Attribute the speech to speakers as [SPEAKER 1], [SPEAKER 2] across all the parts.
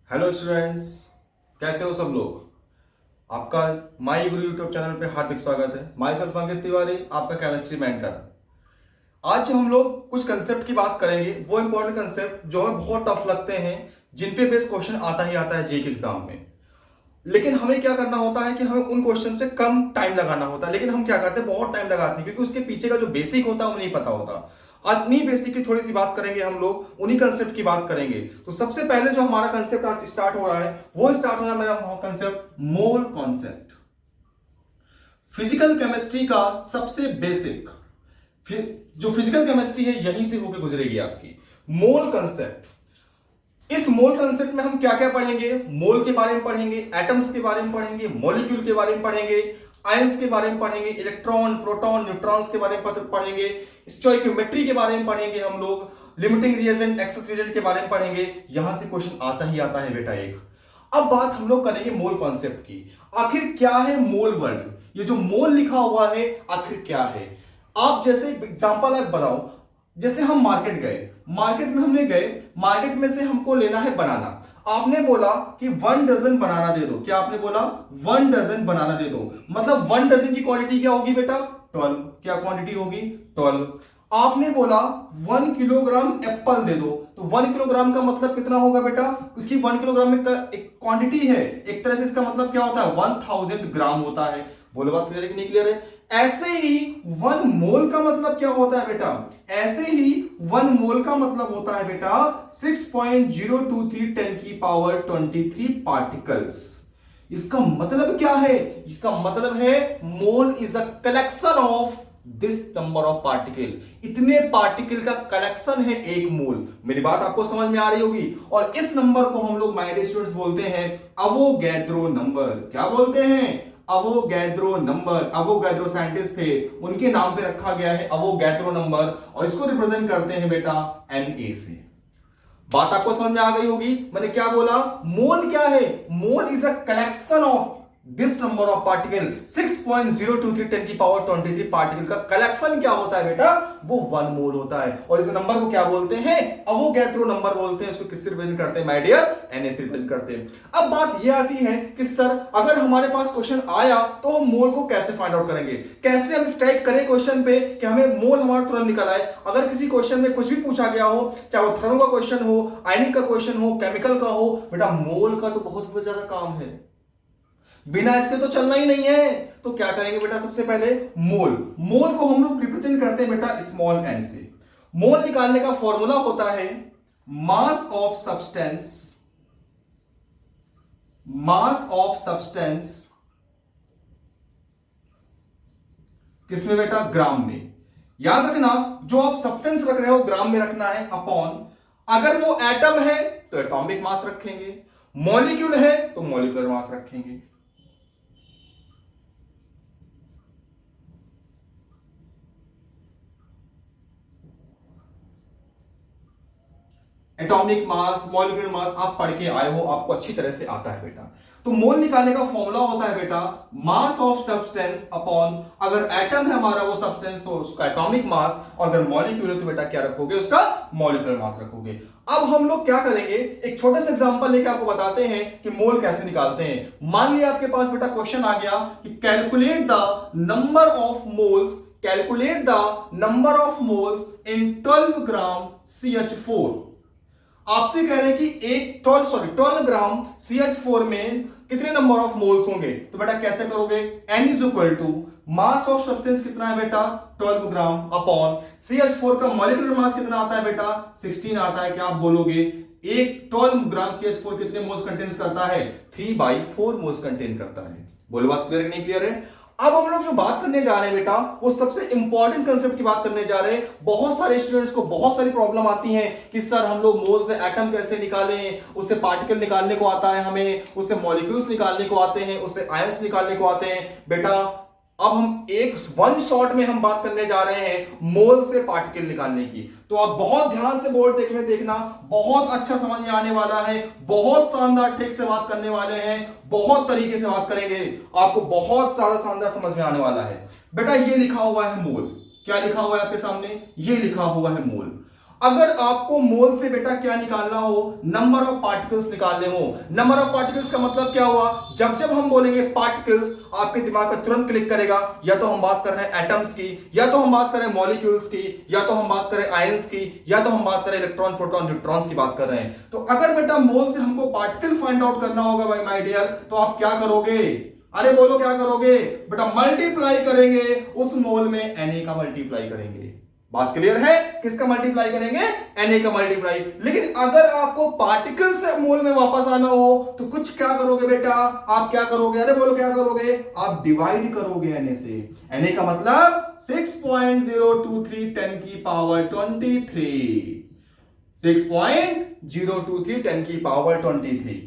[SPEAKER 1] Hello students, कैसे हो सब लोग। आपका माई गुरु यूट्यूब चैनल पे हार्दिक स्वागत है। माई सेल्फ अंकित तिवारी, आपका केमिस्ट्री मेंटर। आज हम लोग कुछ कंसेप्ट की बात करेंगे, वो इंपॉर्टेंट कंसेप्ट जो हमें बहुत टफ लगते हैं, जिन पे बेस क्वेश्चन आता ही आता है जेईई के एग्जाम में। लेकिन हमें क्या करना होता है कि हमें उन क्वेश्चंस पे कम टाइम लगाना होता है, लेकिन हम क्या करते हैं, बहुत टाइम लगाते हैं, क्योंकि उसके पीछे का जो बेसिक होता है वो नहीं पता होता। आज उन्हीं बेसिक की थोड़ी सी बात करेंगे हम लोग, उन्हीं कंसेप्ट की बात करेंगे। तो सबसे पहले जो हमारा कंसेप्ट आज स्टार्ट हो रहा है, वो स्टार्ट हो रहा है मेरा concept mole concept. Physical chemistry का सबसे बेसिक जो फिजिकल केमिस्ट्री है यहीं से होकर गुजरेगी आपकी। मोल कंसेप्ट, इस मोल कंसेप्ट में हम क्या क्या पढ़ेंगे, मोल के बारे में पढ़ेंगे, एटम्स के बारे में पढ़ेंगे, मॉलिक्यूल के बारे में पढ़ेंगे, आयंस के बारे में पढ़ेंगे, इलेक्ट्रॉन, प्रोटॉन, न्यूट्रॉन्स के बारे में पढ़ेंगे, स्टोइकियोमेट्री के बारे में पढ़ेंगे हम लोग, लिमिटिंग रिएजेंट, एक्सेस रिएजेंट के बारे में पढ़ेंगे। यहां से क्वेश्चन आता ही आता है बेटा एक। अब बात हम लोग करेंगे मोल कॉन्सेप्ट की। आखिर क्या है मोल वर्ड, ये जो मोल लिखा हुआ है आखिर क्या है। आप जैसे एग्जांपल आप बताओ, जैसे हम मार्केट गए, मार्केट में हमने गए, मार्केट में से हमको लेना है बनाना। आपने बोला कि 1 डजन बनाना दे दो। क्या आपने बोला? 1 डजन बनाना दे दो। मतलब 1 डजन की क्वांटिटी क्या होगी बेटा? 12। क्या क्वांटिटी होगी? 12। आपने बोला 1 किलोग्राम एप्पल दे दो, तो 1 किलोग्राम का मतलब कितना होगा बेटा? उसकी 1 किलोग्राम में एक क्वांटिटी है, एक तरह से इसका मतलब क्या होता है? 1000 ग्राम होता है। बोलो बात क्लियर है कि नहीं क्लियर है? ऐसे ही 1 मोल का मतलब क्या होता है बेटा? ऐसे ही 1 मोल का मतलब होता है बेटा 6.023 10 की पावर 23 पार्टिकल्स। इसका मतलब क्या है? इसका मतलब है mole is a collection of this number of particle. इतने पार्टिकल का कलेक्शन है एक मोल। मेरी बात आपको समझ में आ रही होगी। और इस नंबर को हम लोग माय डियर स्टूडेंट्स बोलते हैं अवोगैद्रो नंबर। क्या बोलते हैं? अवोगैद्रो नंबर। अवोगैद्रो साइंटिस्ट थे, उनके नाम पे रखा गया है अवोगैद्रो नंबर, और इसको रिप्रेजेंट करते हैं बेटा Na से। बात आपको समझ में आ गई होगी। मैंने क्या बोला? मोल क्या है? Mole is a collection of this number of particle. 6.023 10 की पावर 23 पार्टिकल का कलेक्शन क्या होता है बेटा? वो 1 मोल होता है। और इस नंबर को क्या बोलते हैं? अवोगैद्रो नंबर बोलते हैं। इसको किससे रिप्रेजेंट करते हैं माय डियर? Na से रिप्रेजेंट करते हैं। अब बात यह आती है कि सर अगर हमारे पास क्वेश्चन आया तो हम मोल को कैसे फाइंड आउट करेंगे? कैसे हम स्ट्राइक करें क्वेश्चन पे कि हमें मोल हमारा तुरंत निकल आए? अगर किसी क्वेश्चन में कुछ भी पूछा गया हो, चाहे वो थर्मो का क्वेश्चन हो, आयनिक का क्वेश्चन हो, केमिकल का हो, बेटा मोल का तो बहुत ज्यादा काम है, बिना इसके तो चलना ही नहीं है। तो क्या करेंगे बेटा? सबसे पहले मोल को हम लोग रिप्रेजेंट करते हैं बेटा स्मॉल n से। मोल निकालने का फॉर्मूला होता है मास of substance, mass of substance किसमें बेटा? ग्राम में। याद रखना, जो आप सब्सटेंस रख रहे हो ग्राम में रखना है, अपॉन अगर वो एटम है तो एटॉमिक मास रखेंगे, मॉलिक्यूल है तो मॉलिक्यूलर मास रखेंगे। एटॉमिक मास, मॉलिक्यूलर मास आप पढ़ के आए हो, आपको अच्छी तरह से आता है बेटा। तो मोल निकालने का फॉर्मूला होता है बेटा मास ऑफ सब्सटेंस अपॉन, अगर एटम है हमारा वो सब्सटेंस तो उसका एटॉमिक मास, और अगर मॉलिक्यूल है तो बेटा क्या रखोगे? उसका मॉलिक्यूलर मास रखोगे। अब हम लोग क्या करेंगे, एक छोटे से एग्जांपल लेके आपको बताते हैं कि मोल कैसे निकालते हैं। मान लिया आपके पास बेटा क्वेश्चन आ गया कि calculate the number of moles, calculate the number of moles in 12 gram CH4। आपसे कह रहे हैं कि 12 ग्राम CH4 में कितने नंबर ऑफ मोल्स होंगे। तो बेटा कैसे करोगे? N is equal to mass of substance कितना है बेटा? 12 ग्राम अपॉन CH4 का मॉलिक्यूलर मास कितना आता है बेटा? 16 आता है। क्या आप बोलोगे? एक 12 ग्राम CH4 कितने मोल्स कंटेन करता है? 3/4 मोल्स कंटेन करता है। बोलो बात क्लियर नहीं क्लियर है? अब हम लोग जो बात करने जा रहे हैं बेटा, वो सबसे इंपॉर्टेंट कंसेप्ट की बात करने जा रहे हैं। बहुत सारे स्टूडेंट्स को बहुत सारी प्रॉब्लम आती है कि सर हम लोग मोल से एटम कैसे निकालें, उससे पार्टिकल निकालने को आता है हमें, उससे मॉलिक्यूल्स निकालने को आते हैं, उससे आयंस निकालने को आते हैं। बेटा अब हम एक 1 शॉट में हम बात करने जा रहे हैं मोल से पार्टिकल निकालने की। तो आप बहुत ध्यान से बोर्ड देखना, बहुत अच्छा समझ में आने वाला है, बहुत शानदार ट्रिक से बात करने वाले हैं, बहुत तरीके से बात करेंगे, आपको बहुत ज्यादा शानदार समझ में आने वाला है। बेटा ये लिखा हुआ है मोल। क्या लिखा हुआ है आपके सामने? ये लिखा हुआ है मोल। अगर आपको मोल से बेटा क्या निकालना हो, नंबर ऑफ पार्टिकल्स निकालने हो। नंबर ऑफ पार्टिकल्स का मतलब क्या हुआ, जब जब हम बोलेंगे पार्टिकल्स आपके दिमाग में तुरंत क्लिक करेगा, या तो हम बात कर रहे हैं एटम्स की, या तो हम बात करें मॉलिक्यूल्स की, या तो हम बात करें आयंस की, या तो हम बात करें इलेक्ट्रॉन प्रोटॉन न्यूट्रॉन्स की बात कर रहे हैं। तो अगर बेटा मोल से हमको पार्टिकल फाइंड आउट करना होगा भाई माय डियर, तो आप क्या करोगे, अरे बोलो क्या करोगे बेटा, मल्टीप्लाई करेंगे उस मोल में Na का मल्टीप्लाई करेंगे। बात क्लियर है, किसका मल्टीप्लाई करेंगे, Na का मल्टीप्लाई। लेकिन अगर आपको पार्टिकल से मोल में वापस आना हो तो कुछ क्या करोगे बेटा, आप क्या करोगे, अरे बोलो क्या करोगे, आप डिवाइड करोगे Na से। Na का मतलब 6.023 10 की पावर 23, 6.023 10 की पावर 23।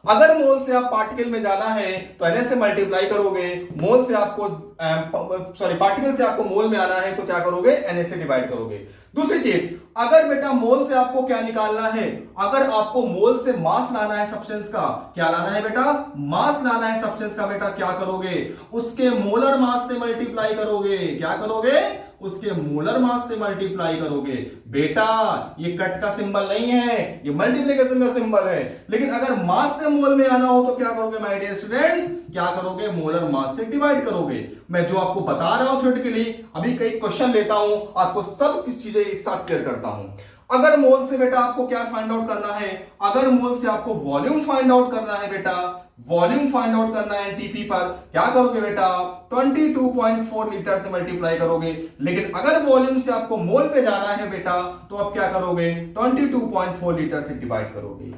[SPEAKER 1] अगर मोल से आप पार्टिकल में जाना है तो Na से मल्टीप्लाई करोगे, मोल से आपको पार्टिकल से आपको मोल में आना है तो क्या करोगे, Na से डिवाइड करोगे। दूसरी चीज, अगर बेटा मोल से आपको क्या निकालना है, अगर आपको मोल से मास लाना है सब्सटेंस का, क्या लाना है बेटा, मास लाना है सब्सटेंस का, बेटा क्या करोगे, उसके मोलर मास से मल्टीप्लाई करोगे। क्या करोगे, उसके मोलर मास से मल्टीप्लाई करोगे। बेटा ये कट का सिंबल नहीं है, ये मल्टीप्लिकेशन का सिंबल है। लेकिन अगर मास से मोल में आना हो तो क्या करोगे माय डियर स्टूडेंट्स, क्या करोगे, मोलर मास से डिवाइड करोगे। मैं जो आपको बता रहा हूं थ्योरेटिकली, अभी कई क्वेश्चन लेता हूं, आपको सब कुछ चीजें एक साथ क्लियर करता हूं। अगर मोल से बेटा आपको क्या फाइंड आउट करना है, अगर मोल से आपको वॉल्यूम फाइंड आउट करना है बेटा, वॉल्यूम फाइंड आउट करना है टीपी पर, क्या करोगे बेटा, 22.4 लीटर से मल्टीप्लाई करोगे। लेकिन अगर वॉल्यूम से आपको मोल पे जाना है बेटा, तो आप क्या करोगे, 22.4 लीटर से डिवाइड करोगे।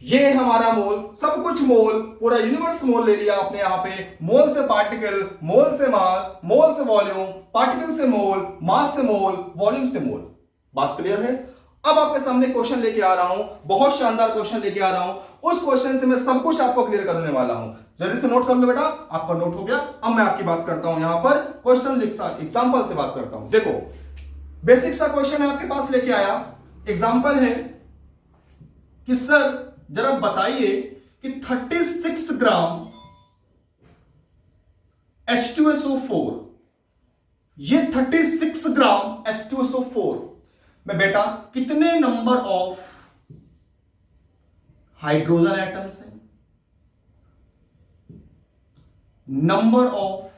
[SPEAKER 1] ये हमारा मोल, सब कुछ मोल, पूरा यूनिवर्स मोल ले लिया आपने यहां पे। मोल से पार्टिकल, मोल से मास, मोल से वॉल्यूम, पार्टिकल से मोल, मास से मोल, वॉल्यूम से मोल। बात क्लियर है। अब आपके सामने क्वेश्चन लेके आ रहा हूं, बहुत शानदार क्वेश्चन लेके आ रहा हूं। उस क्वेश्चन से मैं सब कुछ आपको क्लियर करने वाला हूं। जल्दी से नोट कर लो बेटा, आपका नोट हो गया। अब मैं आपकी बात करता हूं, यहां पर क्वेश्चन एग्जांपल से बात करता हूं। देखो बेसिक सा क्वेश्चन है आपके पास लेके आया, एग्जांपल है कि सर जरा बताइए कि 36 ग्राम H2SO4, ये 36 ग्राम H2SO4 में बेटा कितने नंबर ऑफ हाइड्रोजन एटम्स हैं, नंबर ऑफ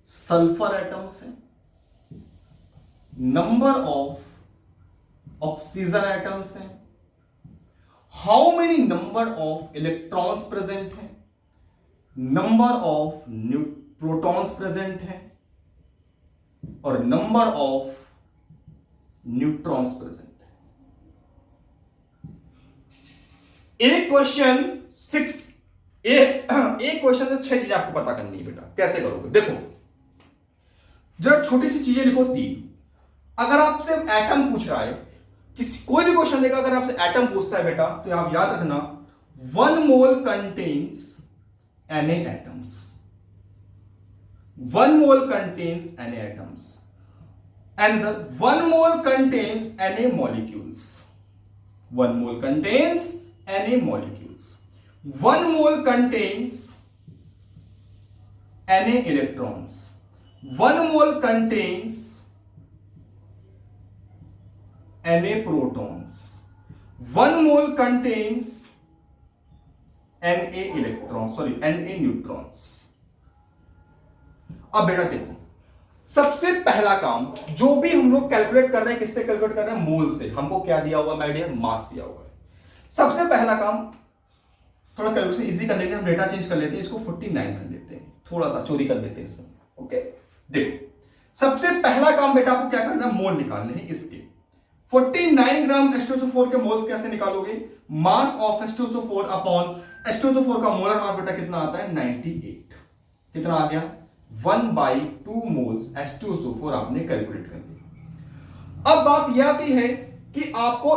[SPEAKER 1] सल्फर एटम्स हैं, नंबर ऑफ ऑक्सीजन एटम्स हैं, how many number of electrons present हैं, नंबर ऑफ प्रोटॉन्स प्रेजेंट हैं, और नंबर ऑफ न्यूट्रॉन्स प्रेजेंट है। एक क्वेश्चन से 6 चीजें आपको पता करनी है बेटा। कैसे करोगे, देखो जरा छोटी सी चीजें लिखो 3। अगर आपसे एटम पूछ रहा है, कोई भी क्वेश्चन देगा, अगर आपसे एटम पूछता है बेटा, तो आप याद रखना 1 mole contains Na atoms, 1 mole contains Na atoms, and the 1 mole contains Na molecules. 1 mole contains Na molecules. 1 mole contains Na electrons. 1 mole contains Na protons. 1 mole contains Na electrons, Na neutrons. अब बेटा देखो, सबसे पहला काम जो भी हम लोग कैलकुलेट कर रहे हैं, किससे कैलकुलेट कर रहे हैं, मोल से। हमको क्या दिया हुआ माय डियर, मास दिया हुआ है। सबसे पहला काम, थोड़ा कैलकुलेशन इजी करने के लिए हम डेटा चेंज कर लेते हैं, इसको 49 कर लेते हैं, थोड़ा सा चोरी कर लेते हैं इसमें। ओके देखो, सबसे पहला काम बेटा आपको क्या करना है, मोल निकालने हैं इसके। 49 ग्राम H2SO4 के मोल्स कैसे निकालोगे, mass of H2SO4 upon H2SO4 का मोलर मास बेटा कितना आता है, 98। कितना आ गया, 1/2 मोल्स H2SO4 आपने कैलकुलेट कर लिया। अब बात यह आती है कि आपको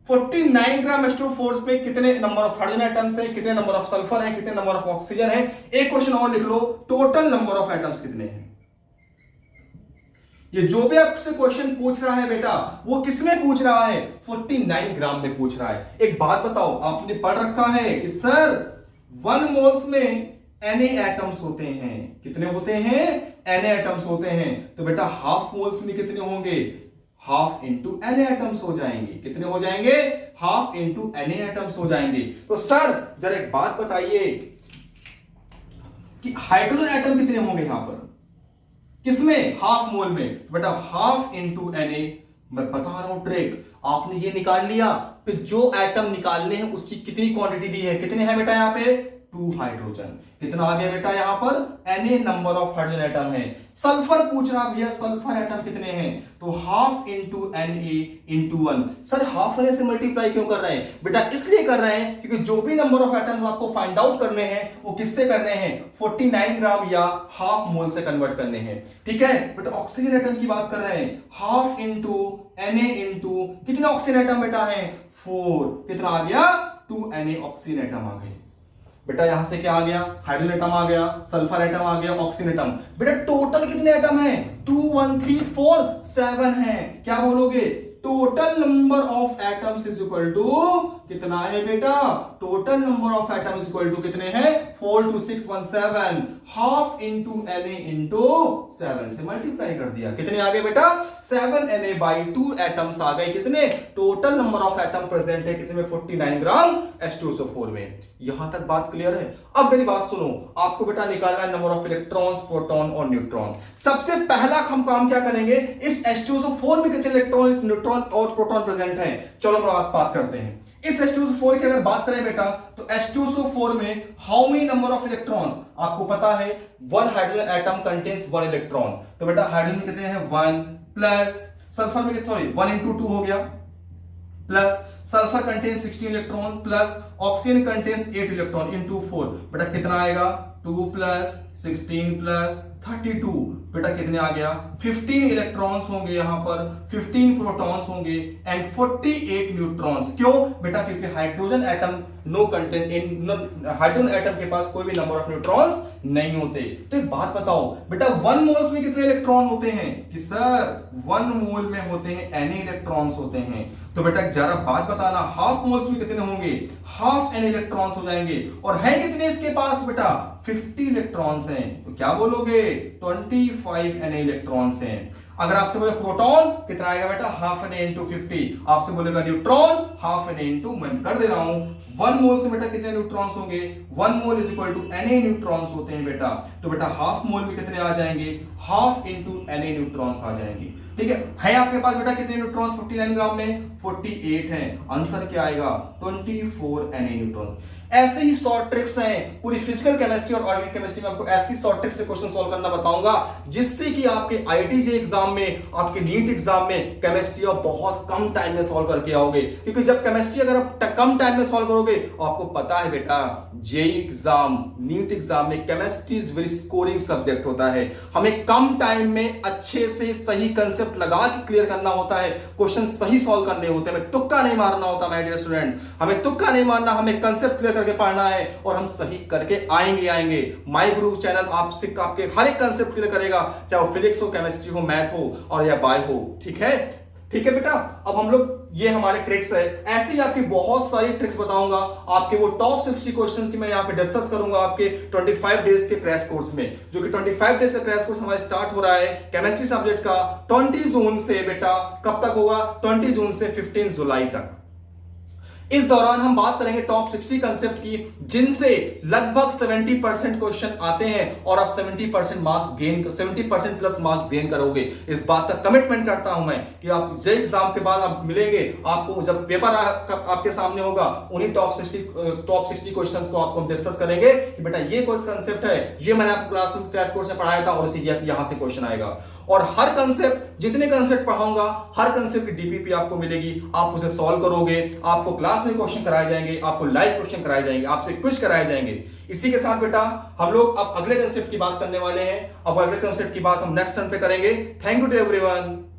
[SPEAKER 1] 49 ग्राम H2O4 में कितने नंबर ऑफ हाइड्रोजन एटम्स हैं, कितने नंबर ऑफ सल्फर हैं, कितने नंबर ऑफ ऑक्सीजन है। एक क्वेश्चन और लिख लो, टोटल नंबर ऑफ एटम्स कितने हैं। ये जो भी आपसे क्वेश्चन पूछ रहा है बेटा, वो किसमें पूछ रहा है, 49 ग्राम में पूछ रहा है। एक बात बताओ, आपने पढ़ रखा है कि सर 1 मोल्स में Na एटम्स होते हैं, कितने होते हैं, Na एटम्स होते हैं। तो बेटा हाफ मोल्स में कितने होंगे, हाफ इंटू Na एटम्स हो जाएंगे। कितने हो जाएंगे? हाफ इंटू Na एटम्स हो जाएंगे। तो सर जरा एक बात बताइए कि हाइड्रोजन एटम कितने होंगे यहां पर? किसमें? हाफ मोल में। बेटा हाफ इंटू Na, मैं बता रहा हूं ट्रिक, आपने ये निकाल लिया, फिर जो एटम निकालने हैं उसकी कितनी क्वांटिटी दी है? कितने हैं बेटा यहां पे? 2 हाइड्रोजन। कितना आ गया बेटा यहां पर? Na number of hydrogen atom है। सल्फर पूछ रहा भैया, सल्फर एटम कितने हैं? तो half into Na into 1। Sir half होने से मल्टीप्लाई क्यों कर रहे हैं? बेटा इसलिए कर रहे हैं क्योंकि जो भी नंबर ऑफ एटम्स आपको फाइंड आउट करने हैं वो किससे करने हैं? 49 ग्राम या हाफ मोल से कन्वर्ट करने हैं। ठीक है बेटा, ऑक्सीजन एटम की बात कर रहे हैं। हाफ इंटू Na इंटू कितने ऑक्सीजन एटम बेटा है? 4। कितना आ गया? 2 Na ऑक्सीजन एटम आ गए। बेटा यहां से क्या आ गया? हाइड्रोजन एटम आ गया, सल्फर एटम आ गया, ऑक्सीजन एटम। बेटा टोटल कितने एटम है? 2 1 3 4 7 है। क्या बोलोगे? Total number of atoms is equal to कितना है बेटा? Total number of atoms equal to कितने हैं? 4 2 6 1 7। हाफ इंटू Na इंटू 7 से मल्टीप्लाई कर दिया। कितने आ गए बेटा? 7 Na बाई 2 एटम्स आ गए। किसने? Total number of atom present है कितने में? 49 ग्राम H2SO4 में। यहां तक बात क्लियर है? अब मेरी बात सुनो, आपको बेटा निकालना है नंबर ऑफ इलेक्ट्रॉन्स, प्रोटॉन और न्यूट्रॉन। सबसे पहला हम काम क्या करेंगे? इस H2SO4 में कितने इलेक्ट्रॉन, न्यूट्रॉन और प्रोटॉन प्रेजेंट हैं? चलो हम बात करते हैं। इस H2SO4 की अगर बात करें बेटा, तो H2SO4 में how many number of electrons? आपको पता है 1 हाइड्रोजन एटम कंटेन्स 1 इलेक्ट्रॉन। तो बेटा हाइड्रोजन में कितने हैं? 1 प्लस सल्फर में सॉरी 1 इंटू 2 हो गया, plus sulphur contains 16 electron plus oxygen contains 8 electron into 4। बेटा कितना आएगा? 2 प्लस 16 प्लस 32। बेटा कितने आ गया? 15 इलेक्ट्रॉन्स होंगे यहां पर, 15 प्रोटॉन्स होंगे एंड 48 न्यूट्रॉन्स। क्यों बेटा? क्योंकि hydrogen atom no content in hydrogen atom के पास कोई भी नंबर ऑफ न्यूट्रॉन्स नहीं होते। तो एक बात बताओ बेटा, 1 मोल्स में कितने इलेक्ट्रॉन होते हैं? कि सर 1 मोल में होते हैं Na इलेक्ट्रॉन्स होते हैं। तो बेटा जरा बात बताना, हाफ मोल्स में कितने होंगे? हाफ Na इलेक्ट्रॉन्स हो जाएंगे। और है कितने इसके पास बेटा? 50 इलेक्ट्रॉन्स हैं। तो क्या बोलोगे? 25 Na इलेक्ट्रॉन्स हैं। अगर आपसे बोले प्रोटॉन कितना आएगा बेटा? Half Na into 50। आपसे बोलेगा न्यूट्रॉन हाफ Na इंटू, मैं कर दे रहा हूं 1 मोल से बेटा कितने न्यूट्रॉन्स होंगे? 1 mole is equal to Na neutrons होते हैं बेटा। तो बेटा हाफ मोल में कितने आ जाएंगे? हाफ इंटू Na न्यूट्रॉन्स आ जाएंगे। ठीक है आपके पास बेटा कितने न्यूट्रॉन्स? 49 ग्राम में 48 हैं। आंसर क्या आएगा? 24 Na न्यूट्रॉन। ऐसे ही शॉर्ट ट्रिक्स हैं पूरी फिजिकल केमिस्ट्री और ऑर्गेनिक केमिस्ट्री में। आपको ऐसी शॉर्ट ट्रिक्स से क्वेश्चन सॉल्व करना बताऊंगा जिससे कि आपके आईआईटी एग्जाम में, आपके नीट एग्जाम में केमिस्ट्री आप बहुत कम टाइम में सॉल्व करके आओगे। क्योंकि जब केमिस्ट्री अगर आप कम टाइम में सॉल्व करोगे, आपको पता है बेटा जेईई एग्जाम, नीट एग्जाम में chemistry is very scoring subject होता है। हमें कम टाइम में अच्छे से सही कंसेप्ट लगा के क्लियर करना होता है, क्वेश्चन सही सॉल्व करने होते हैं। हमें तुक्का नहीं मारना होता माय डियर स्टूडेंट्स, हमें तुक्का नहीं मारना, हमें कंसेप्ट क्लियर करके पढ़ना है और हम सही करके आएंगे। माय गुरु चैनल आपसे आपके हर एक कंसेप्ट क्लियर करेगा, चाहे वो फिजिक्स हो, केमिस्ट्री हो, मैथ हो और या बायो हो। ठीक है बेटा। अब हम लोग, ये हमारे ट्रिक्स है, ऐसे ही आपकी बहुत सारी ट्रिक्स बताऊंगा। आपके वो टॉप 60 क्वेश्चंस की मैं यहाँ पे डिस्कस करूंगा आपके 25 डेज के क्रैश कोर्स में, जो कि 25 डेज का क्रैश कोर्स हमारा स्टार्ट हो रहा है केमिस्ट्री सब्जेक्ट का 20 जून से। बेटा कब तक होगा? 20 जून से 15 जुलाई तक। इस दौरान हम बात करेंगे टॉप 60 कंसेप्ट की, जिनसे लगभग 70% क्वेश्चन आते हैं और आप 70% प्लस मार्क्स गेन करोगे। इस बात का कमिटमेंट करता हूं मैं कि आप जे एग्जाम के बाद आप मिलेंगे, आपको जब पेपर आपके सामने होगा, उन्हीं टॉप 60 क्वेश्चंस को आपको हम डिस्कस करेंगे कि बेटा ये कोई कंसेप्ट है, ये मैंने आपको क्लास में क्रैश कोर्स में पढ़ाया था और इसी यहां से क्वेश्चन आएगा। और हर कंसेप्ट, जितने कंसेप्ट पढ़ाऊंगा, हर कंसेप्ट की डीपीपी आपको मिलेगी, आप उसे सॉल्व करोगे, आपको क्लास में क्वेश्चन कराए जाएंगे, आपको लाइव क्वेश्चन कराए जाएंगे, आपसे क्विज कराए जाएंगे। इसी के साथ बेटा हम लोग अब अगले कंसेप्ट की बात करने वाले हैं। अब अगले कंसेप्ट की बात हम नेक्स्ट टर्न पे करेंगे। Thank you to everyone.